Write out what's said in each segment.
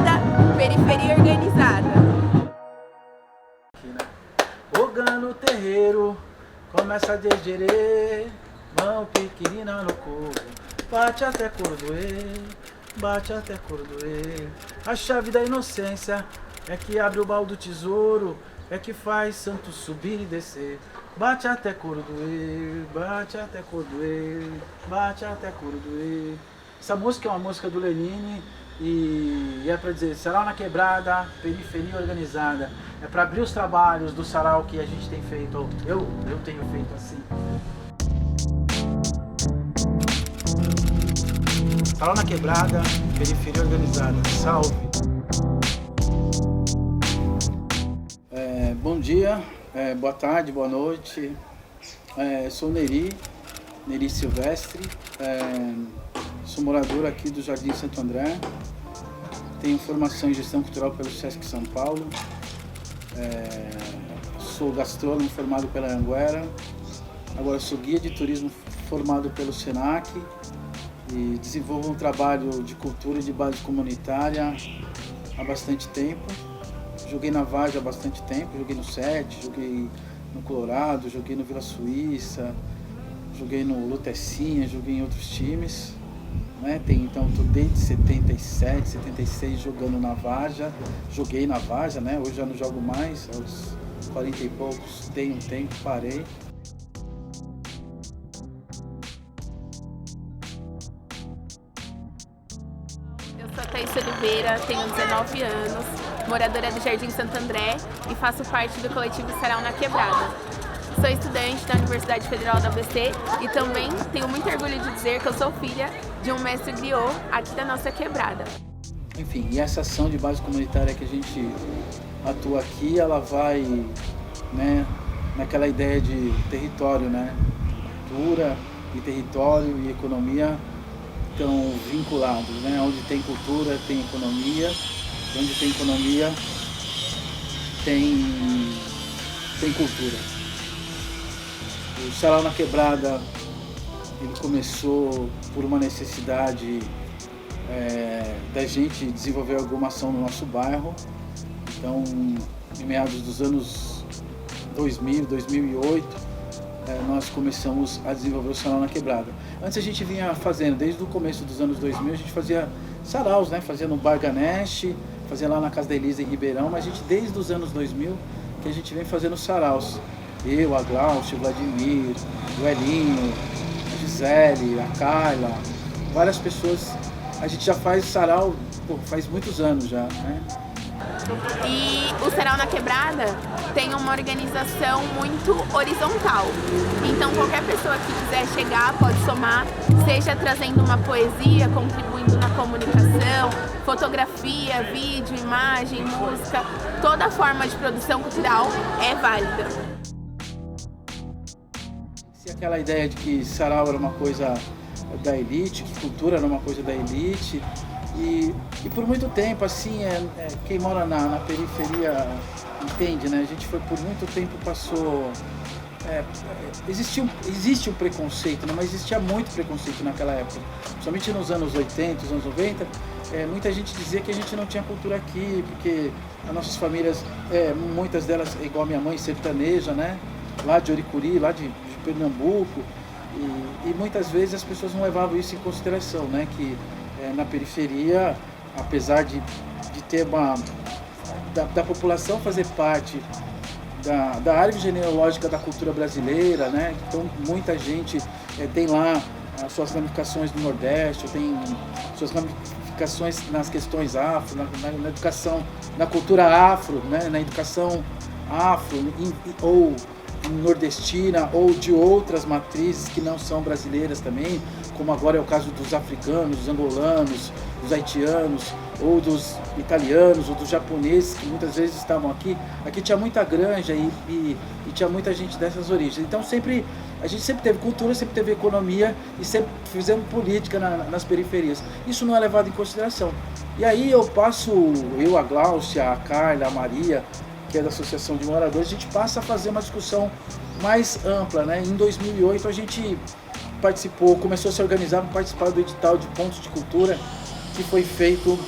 Quebrada, periferia organizada. Ogã no terreiro, começa a degerê, mão pequenina no corpo, bate até cordoer, bate até cordoer. A chave da inocência é que abre o baú do tesouro, é que faz santo subir e descer. Bate até cordoer, bate até cordoer, bate até cordoer. Essa música é uma música do Lenine e é para dizer sarau na quebrada, periferia organizada. É para abrir os trabalhos do sarau que a gente tem feito, eu tenho feito assim. Sarau na quebrada, periferia organizada. Salve! Bom dia, boa tarde, boa noite. Sou Neri Silvestre, sou morador aqui do Jardim Santo André. Tenho formação em gestão cultural pelo Sesc São Paulo. Sou gastrônomo formado pela Anhanguera. Agora sou guia de turismo formado pelo Senac e desenvolvo um trabalho de cultura e de base comunitária há bastante tempo. Joguei na Vargem há bastante tempo, joguei no Sete, joguei no Colorado, joguei no Vila Suíça, joguei no Lutecinha, joguei em outros times. Então estou desde 77, 76 jogando na Vargem, joguei na Vargem, né? Hoje já não jogo mais, aos 40 e poucos dei um tempo, parei. Eu sou a Thaís Oliveira, tenho 19 anos, moradora do Jardim Santo André e faço parte do coletivo Sarau na Quebrada. Sou estudante da Universidade Federal da ABC e também tenho muito orgulho de dizer que eu sou filha de um mestre griot aqui da nossa quebrada. Enfim, e essa ação de base comunitária que a gente atua aqui, ela vai, né, naquela ideia de território, né? Cultura e território e economia estão vinculados, né? Onde tem cultura, tem economia, onde tem economia, tem cultura. O Sarau na Quebrada, ele começou por uma necessidade da gente desenvolver alguma ação no nosso bairro. Então, em meados dos anos 2000, 2008, nós começamos a desenvolver o Sarau na Quebrada. Antes a gente vinha fazendo, desde o começo dos anos 2000, a gente fazia saraus, né? Fazia no Bar Ganesh, fazia lá na Casa da Elisa em Ribeirão, mas a gente desde os anos 2000 que a gente vem fazendo saraus. Eu, a Glaucia, o Vladimir, o Elinho, a Gisele, a Carla, várias pessoas. A gente já faz sarau, faz muitos anos já, né? E o Sarau na Quebrada tem uma organização muito horizontal. Então qualquer pessoa que quiser chegar pode somar, seja trazendo uma poesia, contribuindo na comunicação, fotografia, vídeo, imagem, música. Toda forma de produção cultural é válida. Se aquela ideia de que sarau era uma coisa da elite, que cultura era uma coisa da elite, e por muito tempo, assim, quem mora na periferia entende, né? A gente foi por muito tempo, passou... existe um preconceito, né? Mas existia muito preconceito naquela época, principalmente nos anos 80, nos anos 90, muita gente dizia que a gente não tinha cultura aqui, porque as nossas famílias, muitas delas, igual a minha mãe, sertaneja, né? Lá de Oricuri, lá de Pernambuco, e muitas vezes as pessoas não levavam isso em consideração, né? Que na periferia, apesar de ter da população fazer parte da árvore genealógica da cultura brasileira, né? Então muita gente tem lá as suas ramificações do Nordeste, tem suas ramificações nas questões afro, na educação, na cultura afro, né? Na educação afro ou nordestina ou de outras matrizes que não são brasileiras também, como agora é o caso dos africanos, dos angolanos, dos haitianos, ou dos italianos, ou dos japoneses, que muitas vezes estavam aqui. Aqui tinha muita granja e tinha muita gente dessas origens. Então a gente sempre teve cultura, sempre teve economia e sempre fizemos política nas periferias. Isso não é levado em consideração. E aí eu, a Glaucia, a Carla, a Maria, que é da Associação de Moradores, a gente passa a fazer uma discussão mais ampla, né? Em 2008 a gente começou a se organizar para participar do edital de pontos de cultura que foi feito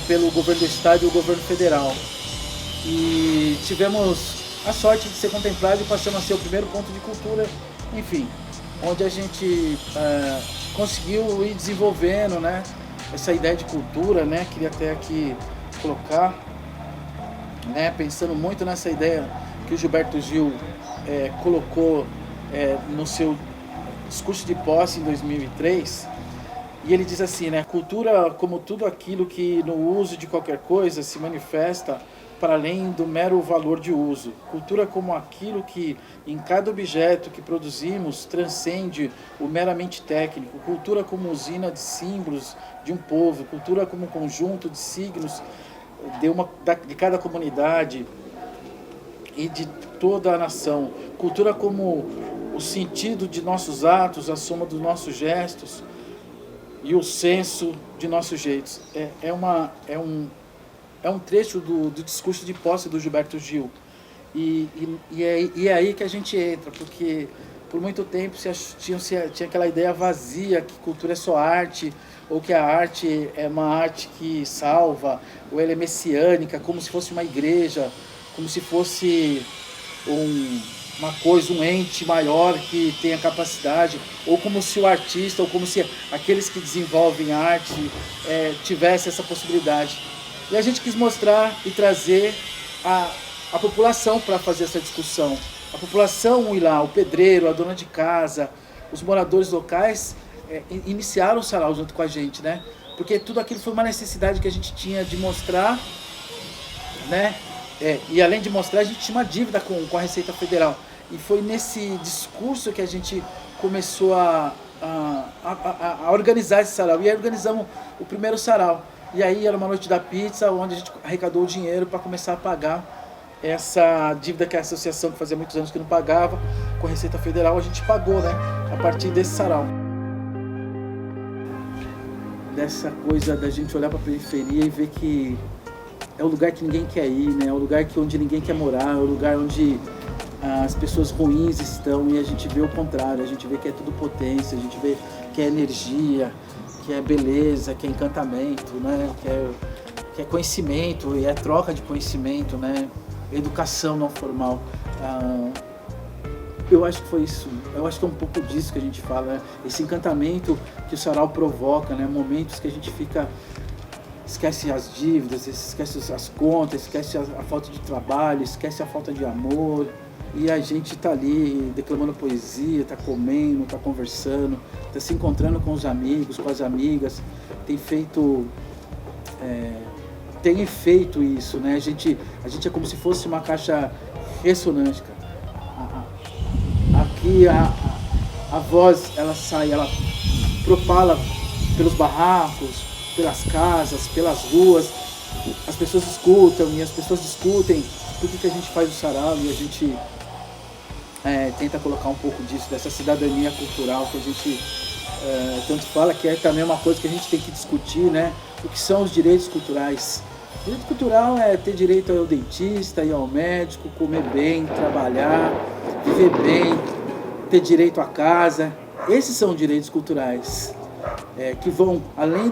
pelo governo do estado e o governo federal. E tivemos a sorte de ser contemplado e passamos a ser o primeiro ponto de cultura, enfim, onde a gente conseguiu ir desenvolvendo, né, essa ideia de cultura, né, queria até aqui colocar, né, pensando muito nessa ideia que o Gilberto Gil colocou no seu discurso de posse em 2003, e ele diz assim, né, cultura como tudo aquilo que no uso de qualquer coisa se manifesta para além do mero valor de uso. Cultura como aquilo que em cada objeto que produzimos transcende o meramente técnico. Cultura como usina de símbolos de um povo. Cultura como conjunto de signos de cada comunidade e de toda a nação. Cultura como o sentido de nossos atos, a soma dos nossos gestos e o senso de nossos jeitos. É um trecho do discurso de posse do Gilberto Gil. E é aí que a gente entra, porque por muito tempo tinha aquela ideia vazia que cultura é só arte, ou que a arte é uma arte que salva, ou ela é messiânica, como se fosse uma igreja, como se fosse uma coisa, um ente maior que tem a capacidade, ou como se o artista, ou como se aqueles que desenvolvem arte tivesse essa possibilidade. E a gente quis mostrar e trazer a população para fazer essa discussão. A população ir lá, o pedreiro, a dona de casa, os moradores locais iniciaram o sarau junto com a gente, né? Porque tudo aquilo foi uma necessidade que a gente tinha de mostrar, né? E além de mostrar, a gente tinha uma dívida com a Receita Federal. E foi nesse discurso que a gente começou a organizar esse sarau. E aí organizamos o primeiro sarau. E aí era uma noite da pizza, onde a gente arrecadou o dinheiro para começar a pagar essa dívida que a associação, que fazia muitos anos que não pagava, com a Receita Federal, a gente pagou, né? A partir desse sarau. Dessa coisa da gente olhar para a periferia e ver que é o lugar que ninguém quer ir, né? É o lugar onde ninguém quer morar, é o lugar onde as pessoas ruins estão, e a gente vê o contrário, a gente vê que é tudo potência, a gente vê que é energia, que é beleza, que é encantamento, né? Que é conhecimento, e é troca de conhecimento, né? Educação não formal. Eu acho que foi isso, eu acho que é um pouco disso que a gente fala, né? Esse encantamento que o sarau provoca, né? Momentos que a gente esquece as dívidas, esquece as contas, esquece a falta de trabalho, esquece a falta de amor. E a gente está ali declamando poesia, está comendo, está conversando, está se encontrando com os amigos, com as amigas. Tem feito isso, né? A gente é como se fosse uma caixa ressonante, cara. Aqui a voz, ela sai, ela propala pelos barracos, pelas casas, pelas ruas. As pessoas escutam e as pessoas discutem por que a gente faz o sarau, e a gente tenta colocar um pouco disso, dessa cidadania cultural que a gente tanto fala, que é também uma coisa que a gente tem que discutir, né? O que são os direitos culturais. Direito cultural é ter direito ao dentista, ir ao médico, comer bem, trabalhar, viver bem, ter direito à casa. Esses são direitos culturais que vão além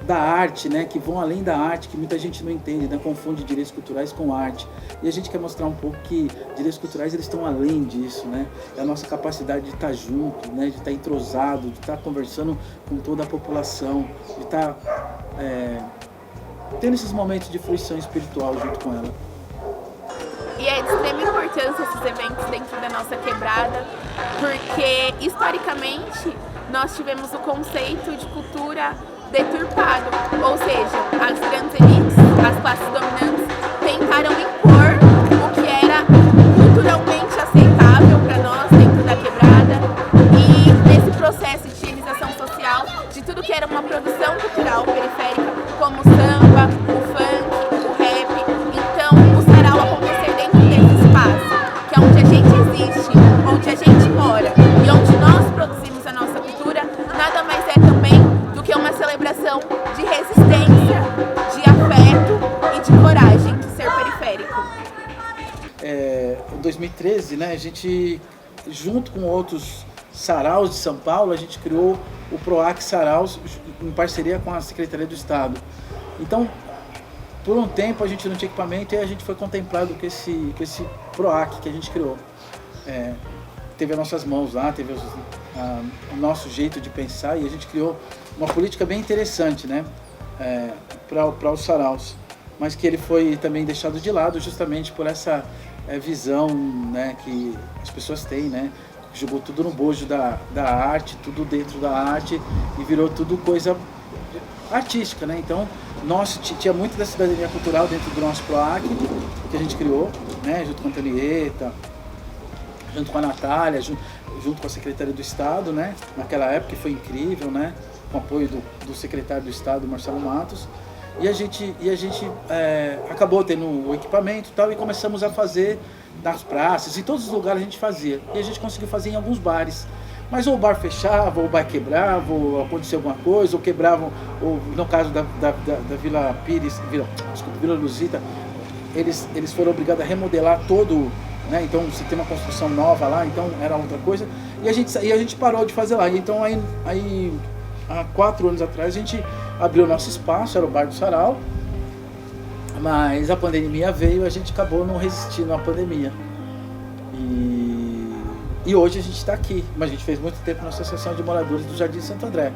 da arte, né? Que vão além da arte, que muita gente não entende, né? Confunde direitos culturais com arte. E a gente quer mostrar um pouco que direitos culturais, eles estão além disso, né? É a nossa capacidade de estar junto, né? De estar entrosado, de estar conversando com toda a população, de estar tendo esses momentos de fruição espiritual junto com ela. E é de extrema importância esses eventos dentro da nossa quebrada, porque historicamente nós tivemos o conceito de cultura deturpado, ou seja, as grandes elites, as classes dominantes tentaram impor o que era culturalmente aceitável para nós dentro da quebrada, e nesse processo de higienização social de tudo que era uma produção cultural periférica, como o samba, o funk, o rap. Então o sarau acontecer dentro desse espaço, que é onde a gente existe, onde a gente mora e onde nós produzimos a nossa cultura, nada mais é também do que uma celebração de resistência, de afeto e de coragem de ser periférico. Em 2013, né, a gente, junto com outros saraus de São Paulo, a gente criou o PROAC Saraus, em parceria com a Secretaria do Estado. Então, por um tempo a gente não tinha equipamento e a gente foi contemplado com esse PROAC que a gente criou. Teve as nossas mãos lá, teve o nosso jeito de pensar e a gente criou uma política bem interessante, né, para os saraus, mas que ele foi também deixado de lado justamente por essa visão, né, que as pessoas têm, né, jogou tudo no bojo da arte, tudo dentro da arte e virou tudo coisa artística, né? Então, tinha muito da cidadania cultural dentro do nosso PROAC, que a gente criou, né, junto com a Antonieta, junto com a Natália, junto com a Secretaria do Estado, né, naquela época, que foi incrível, né, com o apoio do secretário do Estado, Marcelo Matos, e a gente acabou tendo o equipamento e tal, e começamos a fazer nas praças, em todos os lugares a gente fazia, e a gente conseguiu fazer em alguns bares. Mas ou o bar fechava, ou o bar quebrava, ou acontecia alguma coisa, ou quebravam, ou no caso da Vila Pires, Vila Luzita, eles foram obrigados a remodelar todo, né? Então se tem uma construção nova lá, então era outra coisa, e a gente parou de fazer lá. Então aí há 4 anos atrás a gente abriu o nosso espaço, era o Bar do Sarau, mas a pandemia veio e a gente acabou não resistindo à pandemia. E hoje a gente está aqui, mas a gente fez muito tempo na Associação de Moradores do Jardim Santo André.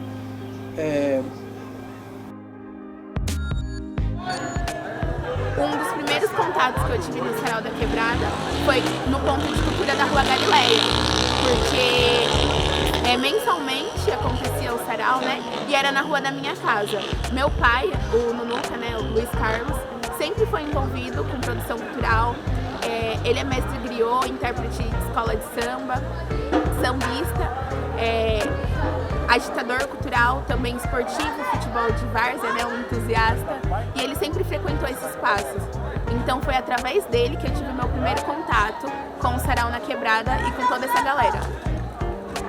Um dos primeiros contatos que eu tive no Sarau da Quebrada foi no ponto de cultura da Rua Galileia, porque mensalmente acontecia o sarau, né? E era na rua da minha casa. Meu pai, o Nunuca, né, o Luiz Carlos, sempre foi envolvido com produção cultural. Ele é mestre griot, intérprete de escola de samba, sambista, agitador cultural, também esportivo, futebol de várzea, né, um entusiasta, e ele sempre frequentou esses espaços. Então foi através dele que eu tive meu primeiro contato com o Sarau na Quebrada e com toda essa galera.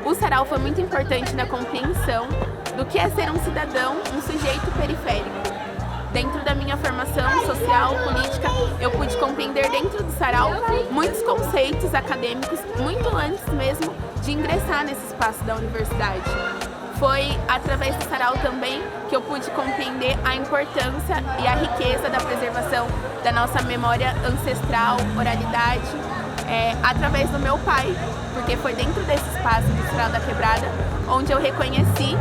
O sarau foi muito importante na compreensão do que é ser um cidadão, um sujeito periférico. Dentro da minha formação social, política, eu pude compreender dentro do sarau muitos conceitos acadêmicos, muito antes mesmo de ingressar nesse espaço da universidade. Foi através do sarau também que eu pude compreender a importância e a riqueza da preservação da nossa memória ancestral, oralidade, através do meu pai, porque foi dentro desse espaço do Sarau da Quebrada onde eu reconheci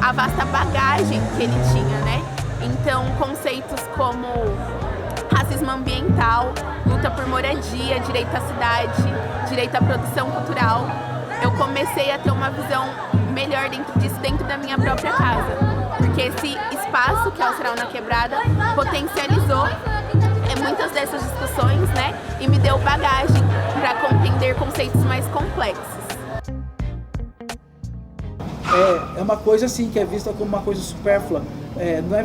a vasta bagagem que ele tinha, né? Então, conceitos como racismo ambiental, luta por moradia, direito à cidade, direito à produção cultural, eu comecei a ter uma visão melhor dentro disso, dentro da minha própria casa. Porque esse espaço que é o Sarau na Quebrada potencializou muitas dessas discussões, né? E me deu bagagem para compreender conceitos mais complexos. É uma coisa assim que é vista como uma coisa supérflua, não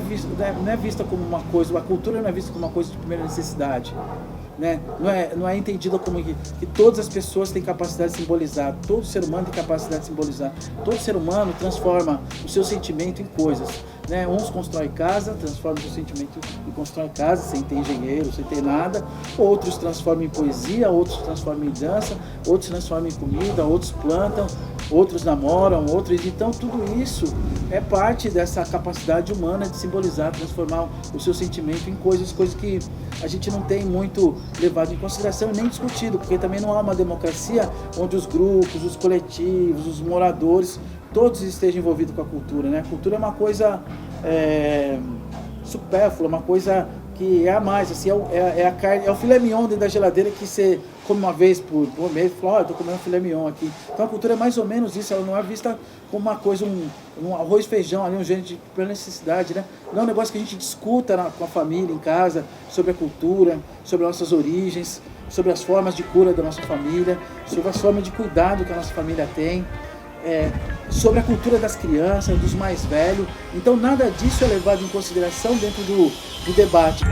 é vista como uma coisa, a cultura não é vista como uma coisa de primeira necessidade, né? Não é entendida como que todas as pessoas têm capacidade de simbolizar, todo ser humano tem capacidade de simbolizar, todo ser humano transforma o seu sentimento em coisas, né? Uns constroem casa, transformam o seu sentimento e constroem casa sem ter engenheiro, sem ter nada, outros transformam em poesia, outros transformam em dança, outros transformam em comida, outros plantam, outros namoram, então tudo isso é parte dessa capacidade humana de simbolizar, transformar o seu sentimento em coisas que a gente não tem muito levado em consideração e nem discutido, porque também não há uma democracia onde os grupos, os coletivos, os moradores, todos estejam envolvidos com a cultura, né? A cultura é uma coisa supérflua, uma coisa que é a mais, assim, a carne, é o filé mignon dentro da geladeira que você come uma vez por mês, fala, eu tô comendo filé mignon aqui. Então a cultura é mais ou menos isso, ela não é vista como uma coisa, um arroz e feijão ali, um gênero de pela necessidade, né? Não é um negócio que a gente discuta com a família, em casa, sobre a cultura, sobre as nossas origens, sobre as formas de cura da nossa família, sobre as formas de cuidado que a nossa família tem, sobre a cultura das crianças, dos mais velhos. Então nada disso é levado em consideração dentro do debate.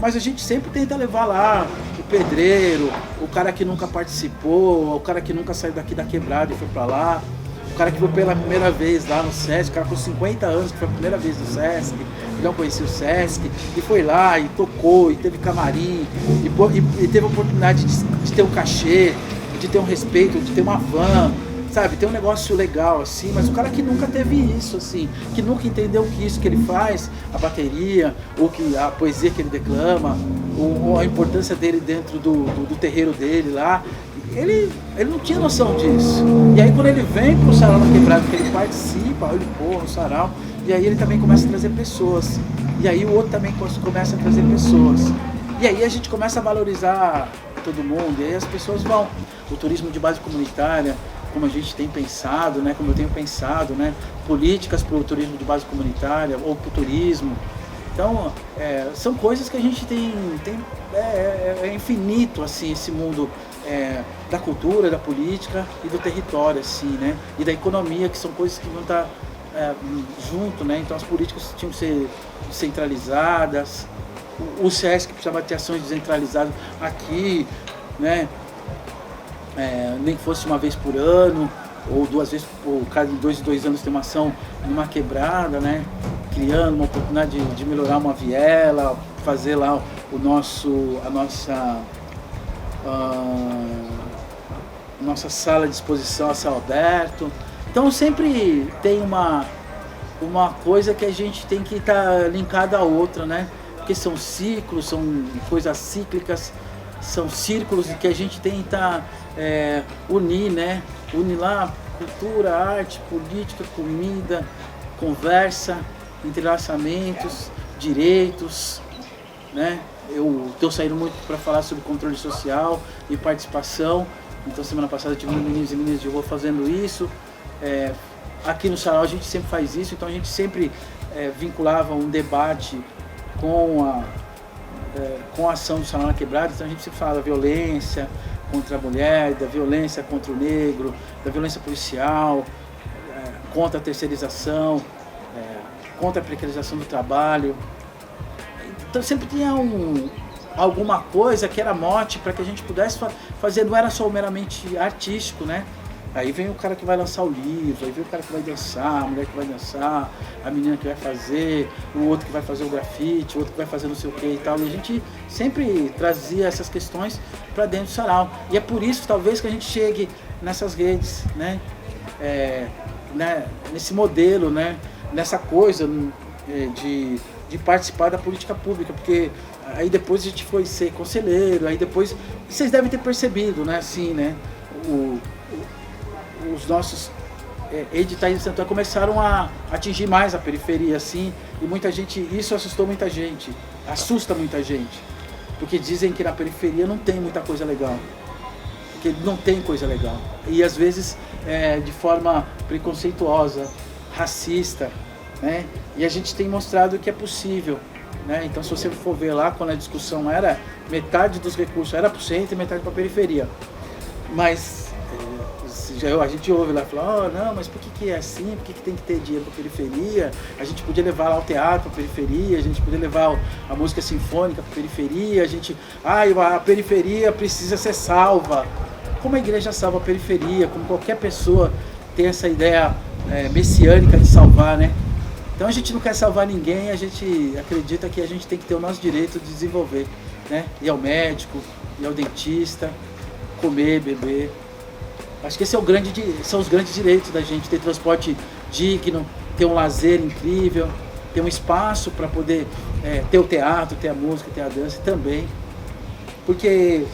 Mas a gente sempre tenta levar lá o pedreiro, o cara que nunca participou, o cara que nunca saiu daqui da quebrada e foi pra lá, o cara que foi pela primeira vez lá no Sesc, o cara com 50 anos que foi a primeira vez no Sesc, que não conhecia o Sesc, e foi lá e tocou, e teve camarim, e teve a oportunidade de ter um cachê, de ter um respeito, de ter uma van, sabe, ter um negócio legal, assim, mas o cara que nunca teve isso, assim, que nunca entendeu que isso que ele faz, a bateria, ou que a poesia que ele declama, ou a importância dele dentro do terreiro dele lá, ele não tinha noção disso. E aí quando ele vem pro Sarau na Quebrada, que ele participa, ele porra no sarau, e aí ele também começa a trazer pessoas. E aí o outro também começa a trazer pessoas. E aí a gente começa a valorizar todo mundo, e aí as pessoas vão. O turismo de base comunitária, como a gente tem pensado, né, como eu tenho pensado, né, políticas para o turismo de base comunitária ou para o turismo. Então, são coisas que a gente tem é infinito, assim, esse mundo da cultura, da política e do território, assim, né, e da economia, que são coisas que vão estar junto, né, então as políticas tinham que ser centralizadas, o SESC precisava ter ações descentralizadas aqui, né, nem que fosse uma vez por ano, ou 2 vezes, ou cada 2 anos tem uma ação numa quebrada, né? Criando uma oportunidade de melhorar uma viela, fazer lá a nossa sala de exposição a céu aberto. Então sempre tem uma coisa que a gente tem que estar linkada à outra, né? Porque são ciclos, são coisas cíclicas, são círculos que a gente tenta unir, né? Unir lá cultura, arte, política, comida, conversa, entrelaçamentos, direitos, né? Eu estou saindo muito para falar sobre controle social e participação. Então semana passada eu tive meninos e meninas de rua fazendo isso. Aqui no Sarau a gente sempre faz isso, então a gente sempre vinculava um debate com a ação do Sarau na Quebrada. Então a gente sempre fala da violência contra a mulher, da violência contra o negro, da violência policial, contra a terceirização, contra a precarização do trabalho. Então sempre tinha alguma coisa que era mote para que a gente pudesse fazer, não era só meramente artístico, né? Aí vem o cara que vai lançar o livro, aí vem o cara que vai dançar, a mulher que vai dançar, a menina que vai fazer, o outro que vai fazer o grafite, o outro que vai fazer não sei o que e tal. E a gente sempre trazia essas questões para dentro do sarau. E é por isso, talvez, que a gente chegue nessas redes, né? Nesse modelo, né? Nessa coisa de participar da política pública, porque aí depois a gente foi ser conselheiro, aí depois... Vocês devem ter percebido, né? Assim, né? Os nossos editais de Santo Antônio começaram a atingir mais a periferia, assim, e muita gente, isso assustou muita gente, assusta muita gente, porque dizem que na periferia não tem muita coisa legal, porque não tem coisa legal, e às vezes de forma preconceituosa, racista, né? E a gente tem mostrado que é possível, né? Então se você for ver lá, quando a discussão era metade dos recursos era para o centro e metade para a periferia, mas a gente ouve lá falar, não, mas por que é assim? Por que tem que ter dinheiro para a periferia? A gente podia levar lá o teatro para a periferia, a gente podia levar a música sinfônica para a periferia, a periferia precisa ser salva. Como a igreja salva a periferia, como qualquer pessoa tem essa ideia messiânica de salvar, né? Então a gente não quer salvar ninguém, a gente acredita que a gente tem que ter o nosso direito de desenvolver, né? Ir ao médico, ir ao dentista, comer, beber. Acho que esse são os grandes direitos da gente, ter transporte digno, ter um lazer incrível, ter um espaço para poder ter o teatro, ter a música, ter a dança também. Porque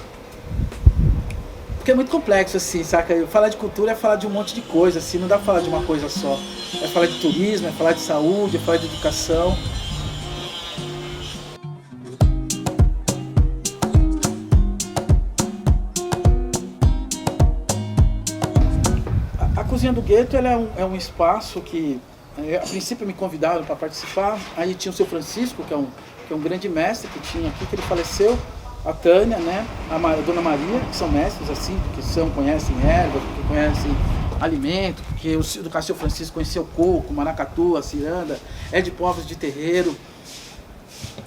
é muito complexo, assim, saca? Falar de cultura é falar de um monte de coisa, assim, não dá pra falar de uma coisa só. É falar de turismo, é falar de saúde, é falar de educação. A Cozinha do Gueto ela é um espaço que, a princípio, me convidaram para participar. Aí tinha o seu Francisco, que é um grande mestre que tinha aqui, que ele faleceu. A Tânia, né? A Dona Maria, que são mestres, assim, porque conhecem ervas, porque conhecem alimento, porque do Cássio Francisco conheceu coco, maracatu, a ciranda, é de povos de terreiro.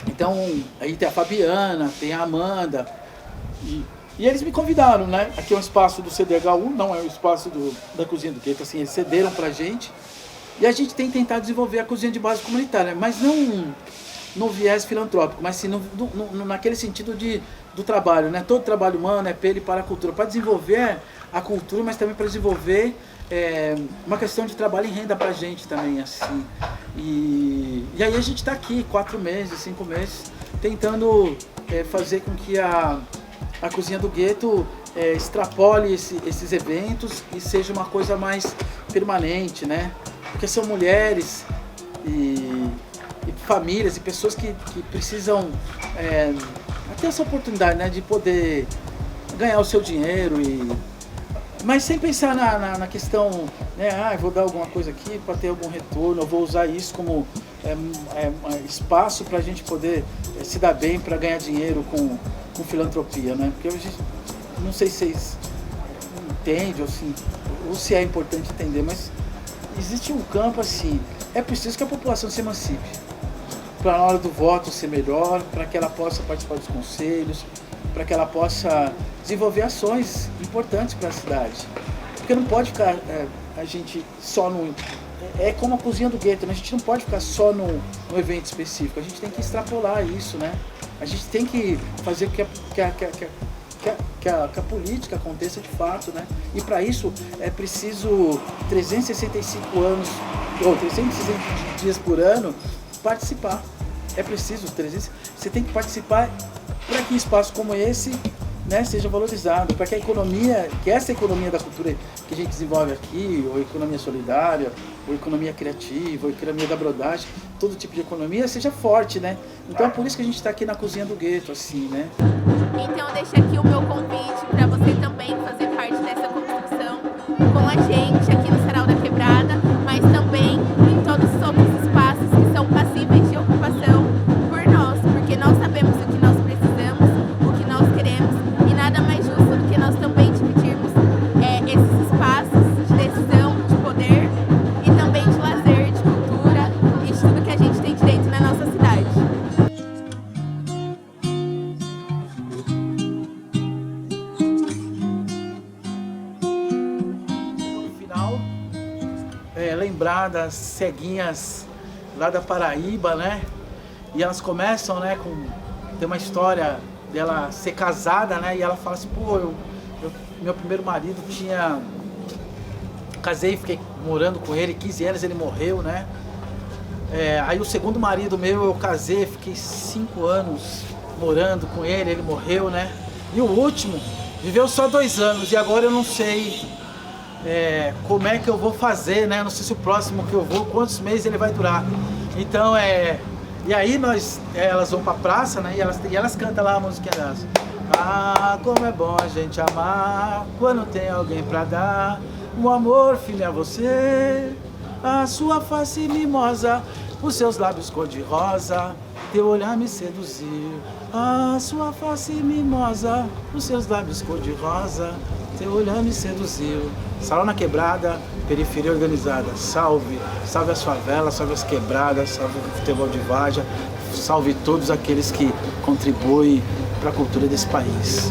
Então, aí tem a Fabiana, tem a Amanda. E eles me convidaram, né? Aqui é um espaço do CDHU, não é o espaço da Cozinha do Gueto, assim, eles cederam pra gente. E a gente tem tentado desenvolver a cozinha de base comunitária, mas não no viés filantrópico, mas sim naquele sentido de do trabalho, né? Todo trabalho humano é pelo e para a cultura, para desenvolver a cultura, mas também para desenvolver uma questão de trabalho em renda pra gente também, assim. E aí a gente está aqui 4 meses, 5 meses, tentando fazer com que a Cozinha do Gueto extrapole esses eventos e seja uma coisa mais permanente, né? Porque são mulheres e famílias e pessoas que precisam ter essa oportunidade, né, de poder ganhar o seu dinheiro, mas sem pensar na questão, né, vou dar alguma coisa aqui para ter algum retorno, eu vou usar isso como espaço para a gente poder se dar bem, para ganhar dinheiro com filantropia, né? Porque hoje, não sei se vocês entendem ou se é importante entender, mas existe um campo assim, é preciso que a população se emancipe, para na hora do voto ser melhor, para que ela possa participar dos conselhos, para que ela possa desenvolver ações importantes para a cidade. Porque não pode ficar a gente só no... É como a Cozinha do Gueto, né? A gente não pode ficar só no evento específico, a gente tem que extrapolar isso, né? A gente tem que fazer que a política aconteça de fato, né? E para isso é preciso 365 anos, ou 360 dias por ano, participar. É preciso 300. Você tem que participar para que um espaço como esse, né, seja valorizado, para que a economia, que essa economia da cultura que a gente desenvolve aqui, ou economia solidária, ou economia criativa, ou economia da brodagem, todo tipo de economia seja forte, né? Então é por isso que a gente está aqui na Cozinha do Gueto, assim, né? Então eu deixo aqui o meu convite para você também fazer parte dessa construção com a gente aqui no Sarau da Quebrada, mas também em todos os outros espaços que são passíveis de ocupação por nós, porque nós sabemos o que nós precisamos, o que nós queremos, e nada mais justo do que nós também dividirmos esses espaços de decisão, de poder e também de lazer, de cultura e de tudo que a gente tem direito na nossa cidade. Lembrar das ceguinhas lá da Paraíba, né? E elas começam, né, tem uma história dela ser casada, né? E ela fala assim, pô, meu primeiro marido casei, fiquei morando com ele 15 anos, ele morreu, né? Aí o segundo marido meu, eu casei, fiquei 5 anos morando com ele, ele morreu, né? E o último viveu só 2 anos e agora eu não sei como é que eu vou fazer, né? Não sei se o próximo que eu vou, quantos meses ele vai durar. Então e aí elas vão pra praça, né? E elas cantam lá a música delas. Ah, como é bom a gente amar quando tem alguém pra dar um amor firme a você, a sua face mimosa, os seus lábios cor-de-rosa, teu olhar me seduziu. A sua face mimosa, os seus lábios cor-de-rosa, teu olhar me seduziu. Sarau na Quebrada, periferia organizada. Salve, salve as favelas, salve as quebradas, salve o futebol de várzea, salve todos aqueles que contribuem para a cultura desse país.